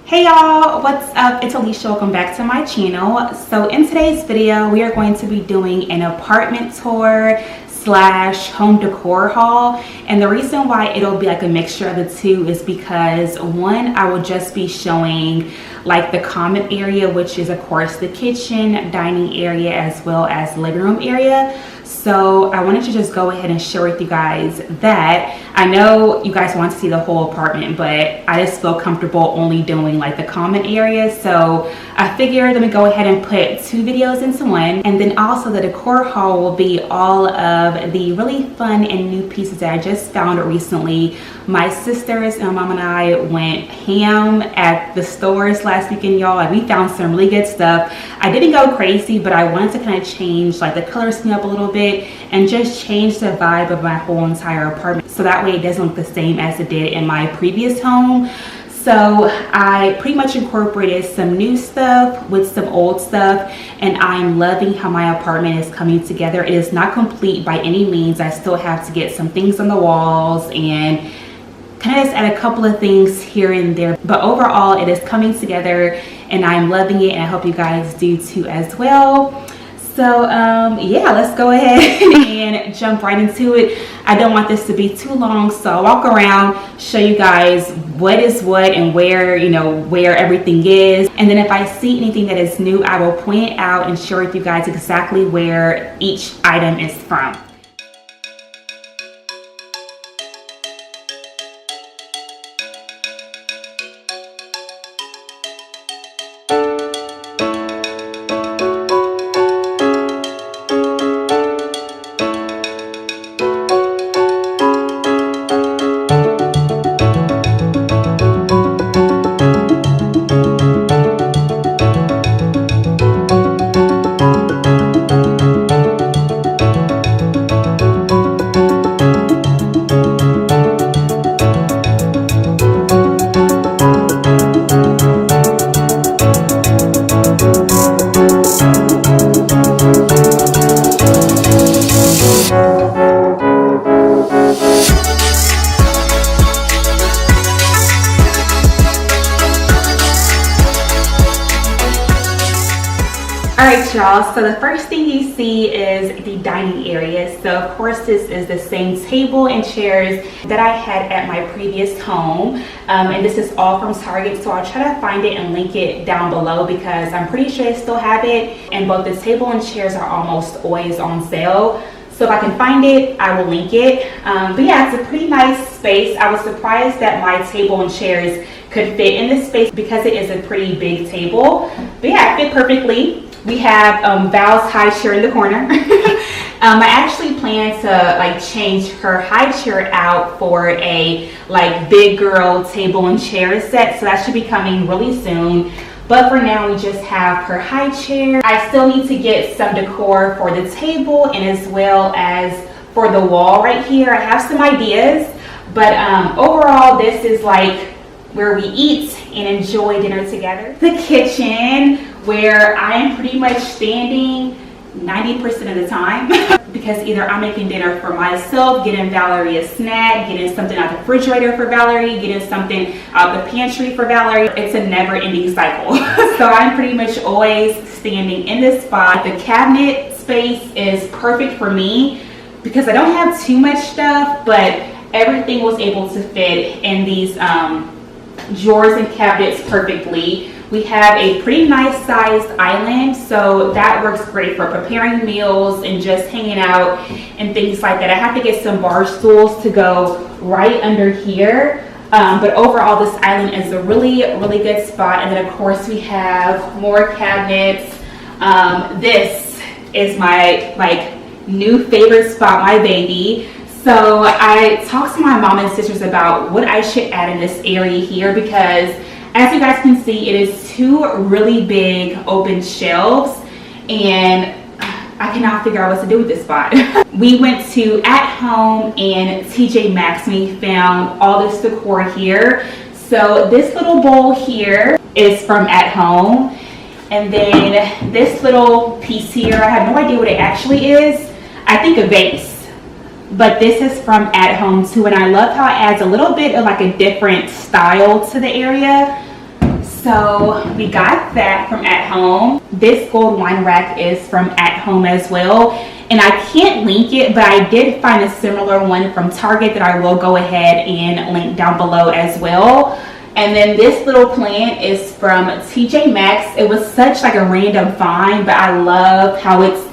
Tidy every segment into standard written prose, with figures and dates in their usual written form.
Hey y'all, what's up? It's Alisha. Welcome back to my channel. So in today's video, we are going to be doing an apartment tour slash home decor haul. And the reason why it'll be like a mixture of the two is because one, I will just be showing like the common area, which is of course the kitchen, dining area, as well as living room area. So I wanted to just go ahead and share with you guys that. I know you guys want to see the whole apartment, but I just feel comfortable only doing like the common areas. So I figured let me go ahead and put two videos into one. And then also the decor haul will be all of the really fun and new pieces that I just found recently. My sisters and my mom and I went ham at the stores last weekend, y'all. Like, we found some really good stuff. I didn't go crazy, but I wanted to kind of change like the color scheme up a little bit and just change the vibe of my whole entire apartment, so that way it doesn't look the same as it did in my previous home. So I pretty much incorporated some new stuff with some old stuff, and I'm loving how my apartment is coming together. It is not complete by any means. I still have to get some things on the walls and kind of just add a couple of things here and there, but overall it is coming together and I'm loving it, and I hope you guys do too as well. So yeah, let's go ahead and jump right into it. I don't want this to be too long, so I'll walk around, show you guys what is what and where, where everything is. And then if I see anything that is new, I will point it out and share with you guys exactly where each item is from. Alright y'all, so the first thing you see is the dining area. So of course this is the same table and chairs that I had at my previous home, and this is all from Target, so I'll try to find it and link it down below because I'm pretty sure I still have it, and both the table and chairs are almost always on sale. So if I can find it, I will link it. But yeah, it's a pretty nice space. I was surprised that my table and chairs could fit in this space because it is a pretty big table. But yeah, it fit perfectly. We have Val's high chair in the corner. I actually plan to like change her high chair out for a like big girl table and chair set. So that should be coming really soon. But for now, we just have her high chair. I still need to get some decor for the table and as well as for the wall right here. I have some ideas, but overall, this is like where we eat and enjoy dinner together. The kitchen, where I am pretty much standing 90% of the time because either I'm making dinner for myself, getting Valerie a snack, getting something out the refrigerator for Valerie, getting something out the pantry for Valerie. It's a never-ending cycle. So I'm pretty much always standing in this spot. The cabinet space is perfect for me because I don't have too much stuff, but everything was able to fit in these drawers and cabinets perfectly. We have a pretty nice sized island, so that works great for preparing meals and just hanging out and things like that. I have to get some bar stools to go right under here, but overall this island is a really good spot. And then of course we have more cabinets. This is my like new favorite spot, my baby. So I talked to my mom and sisters about what I should add in this area here because as you guys can see, it is two really big open shelves and I cannot figure out what to do with this spot. We went to At Home and TJ Maxx and we found all this decor here. So this little bowl here is from At Home, and then this little piece here, I have no idea what it actually is. I think a vase. But this is from At Home too, and I love how it adds a little bit of like a different style to the area. So we got that from At Home. This gold wine rack is from At Home as well. And I can't link it, but I did find a similar one from Target that I will go ahead and link down below as well. And then this little plant is from TJ Maxx. It was such like a random find, but I love how it's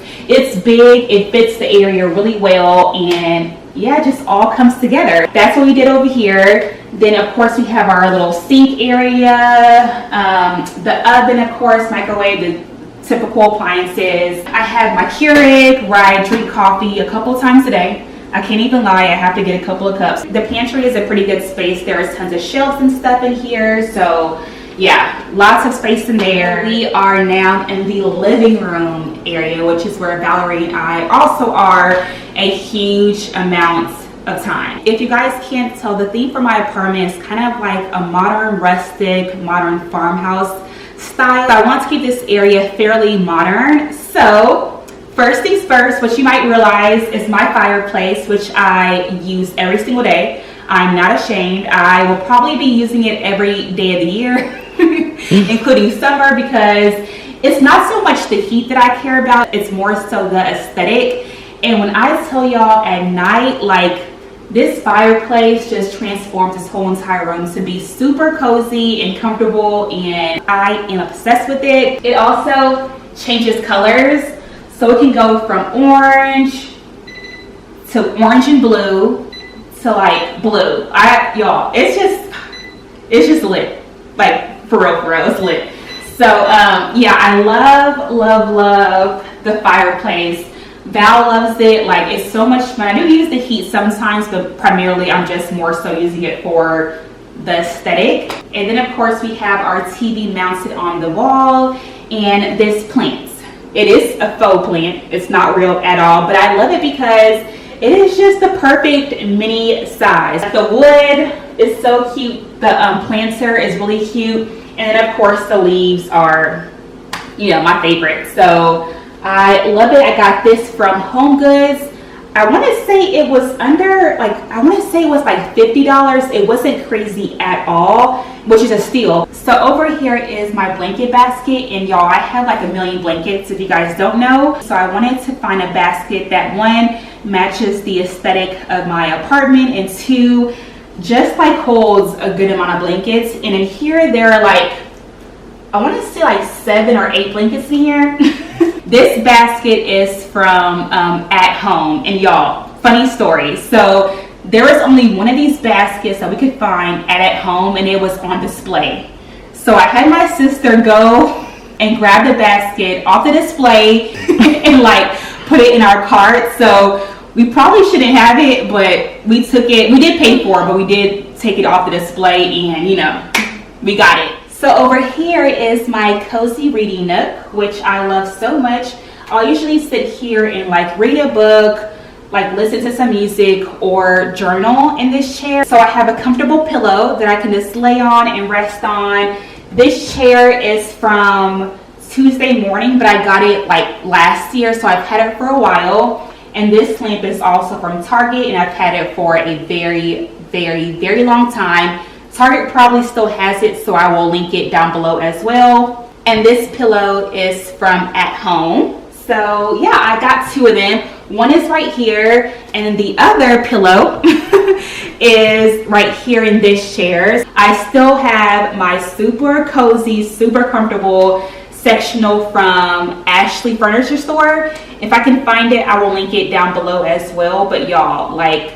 big, it fits the area really well, and yeah, it just all comes together. That's what we did over here. Then of course we have our little sink area, the oven, of course, microwave, the typical appliances. I have my Keurig where I drink coffee a couple times a day. I can't even lie, I have to get a couple of cups. The pantry is a pretty good space. There's tons of shelves and stuff in here, so yeah, lots of space in there. We are now in the living room area, which is where Valerie and I also are a huge amount of time. If you guys can't tell, the theme for my apartment is kind of like a modern, rustic, modern farmhouse style. I want to keep this area fairly modern. So first things first, what you might realize is my fireplace, which I use every single day. I'm not ashamed. I will probably be using it every day of the year, including summer, because it's not so much the heat that I care about, it's more so the aesthetic. And when I tell y'all at night, like, this fireplace just transforms this whole entire room to be super cozy and comfortable, and I am obsessed with it. It also changes colors, so it can go from orange to orange and blue to like blue. Y'all, it's just lit. Like, for real, it's lit. So yeah, I love the fireplace. Val loves it. Like, it's so much fun. I do use the heat sometimes, but primarily I'm just more so using it for the aesthetic. And then of course we have our TV mounted on the wall, and this plant. It is a faux plant. It's not real at all, but I love it because it is just the perfect mini size. The wood is so cute. The planter is really cute. And then of course the leaves are, you know, my favorite. So I love it. I got this from Home Goods. I want to say it was under, like, I want to say it was like $50. It wasn't crazy at all, which is a steal. So over here is my blanket basket, and y'all, I have like a million blankets if you guys don't know. So I wanted to find a basket that, one, matches the aesthetic of my apartment, and two, just like holds a good amount of blankets. And in here there are like, I want to say like 7 or 8 blankets in here. This basket is from At Home, and y'all, funny story. So there was only one of these baskets that we could find at Home, and it was on display. So I had my sister go and grab the basket off the display and like put it in our cart. So we probably shouldn't have it, but we took it. We did pay for it, but we did take it off the display, and you know, we got it. So over here is my cozy reading nook, which I love so much. I'll usually sit here and like read a book, like listen to some music, or journal in this chair. So I have a comfortable pillow that I can just lay on and rest on. This chair is from Tuesday Morning, but I got it like last year, so I've had it for a while. And this lamp is also from Target, and I've had it for a very long time. Target probably still has it, so I will link it down below as well. And this pillow is from At Home. So yeah, I got 2 of them. One is right here, and then the other pillow is right here in this chair. I still have my super cozy, super comfortable sectional from Ashley Furniture Store. If I can find it, I will link it down below as well. But y'all, like,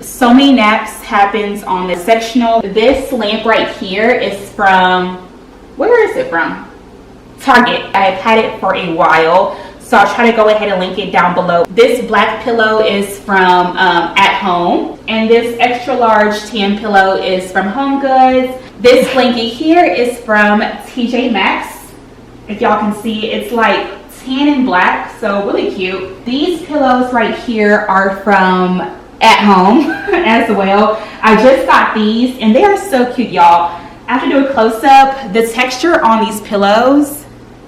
so many naps happens on this sectional. This lamp right here is from, where is it from? Target. I've had it for a while, so I'll try to go ahead and link it down below. This black pillow is from At Home, and this extra large tan pillow is from Home Goods. This blanket here is from TJ Maxx. If y'all can see, it's like tan and black, so really cute. These pillows right here are from At Home as well. I just got these, and they are so cute, y'all. I have to do a close-up. The texture on these pillows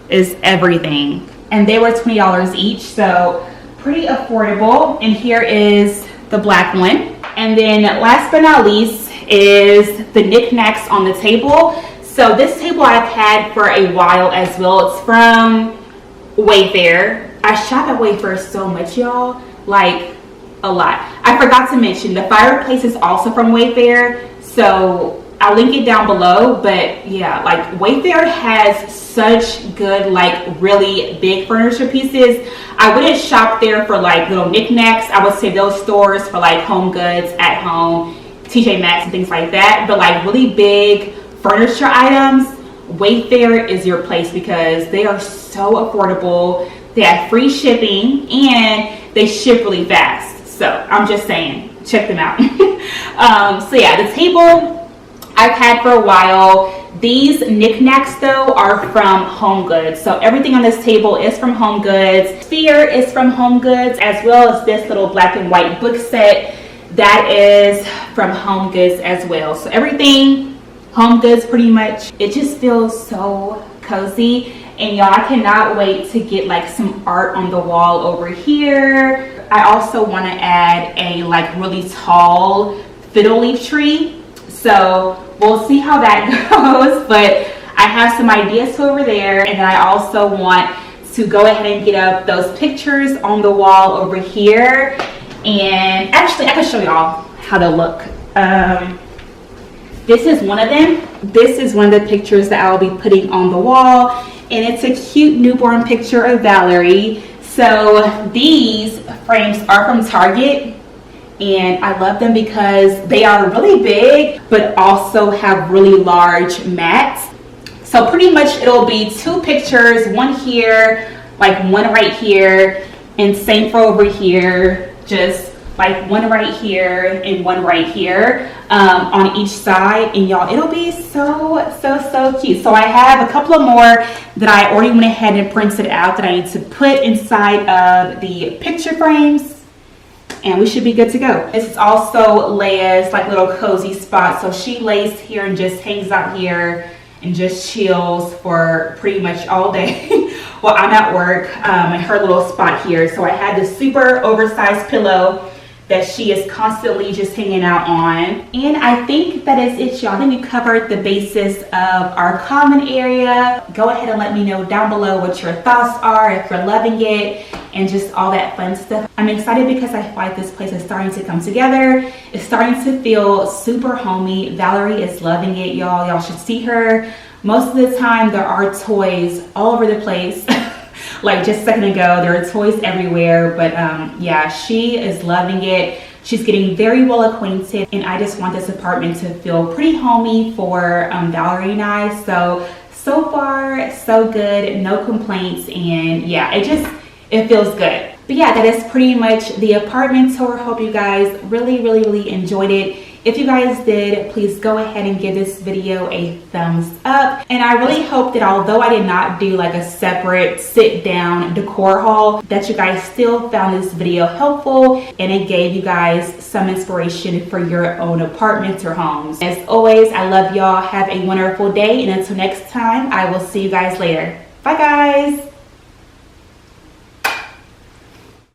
is everything, and they were $20 each, so pretty affordable. And here is the black one. And then last but not least is the knickknacks on the table. So this table I've had for a while as well. It's from Wayfair. I shop at Wayfair so much, y'all, like a lot. I forgot to mention the fireplace is also from Wayfair, so I'll link it down below. But yeah, like Wayfair has such good, like really big furniture pieces. I wouldn't shop there for like little knickknacks. I would say those stores for like home goods, at home, TJ Maxx and things like that. But like really big furniture items, Wayfair is your place because they are so affordable. They have free shipping and they ship really fast. So I'm just saying, check them out. So yeah, the table I've had for a while. These knickknacks though are from Home Goods. So everything on this table is from Home Goods. Sphere is from Home Goods, as well as this little black and white book set that is from Home Goods as well. So everything Home Goods pretty much. It just feels so cozy. And y'all, I cannot wait to get like some art on the wall over here. I also want to add a like really tall fiddle leaf tree. So we'll see how that goes. But I have some ideas over there. And I also want to go ahead and get up those pictures on the wall over here. And actually, I can show y'all how they look. This is one of them. This is one of the pictures that I'll be putting on the wall. And it's a cute newborn picture of Valerie. So these frames are from Target. And I love them because they are really big, but also have really large mats. So pretty much it'll be two pictures, one here, like one right here, and same for over here, just like one right here and one right here on each side. And y'all, it'll be so cute. So I have a couple of more that I already went ahead and printed out that I need to put inside of the picture frames, and we should be good to go. This is also Leia's like little cozy spot. So she lays here and just hangs out here and just chills for pretty much all day while I'm at work in her little spot here. So I had this super oversized pillow that she is constantly just hanging out on. And I think that is it, y'all. I think we covered the basis of our common area. Go ahead and let me know down below what your thoughts are, if you're loving it, and just all that fun stuff. I'm excited because I feel like this place is starting to come together. It's starting to feel super homey. Valerie is loving it, y'all. Y'all should see her. Most of the time, there are toys all over the place. Like just a second ago, there are toys everywhere, but yeah, she is loving it. She's getting very well acquainted, and I just want this apartment to feel pretty homey for Valerie and I. So far, so good, no complaints, and yeah, it feels good. But yeah, that is pretty much the apartment tour. Hope you guys really enjoyed it. If you guys did, please go ahead and give this video a thumbs up. And I really hope that although I did not do like a separate sit down decor haul, that you guys still found this video helpful and it gave you guys some inspiration for your own apartments or homes. As always, I love y'all. Have a wonderful day, and until next time, I will see you guys later. Bye guys.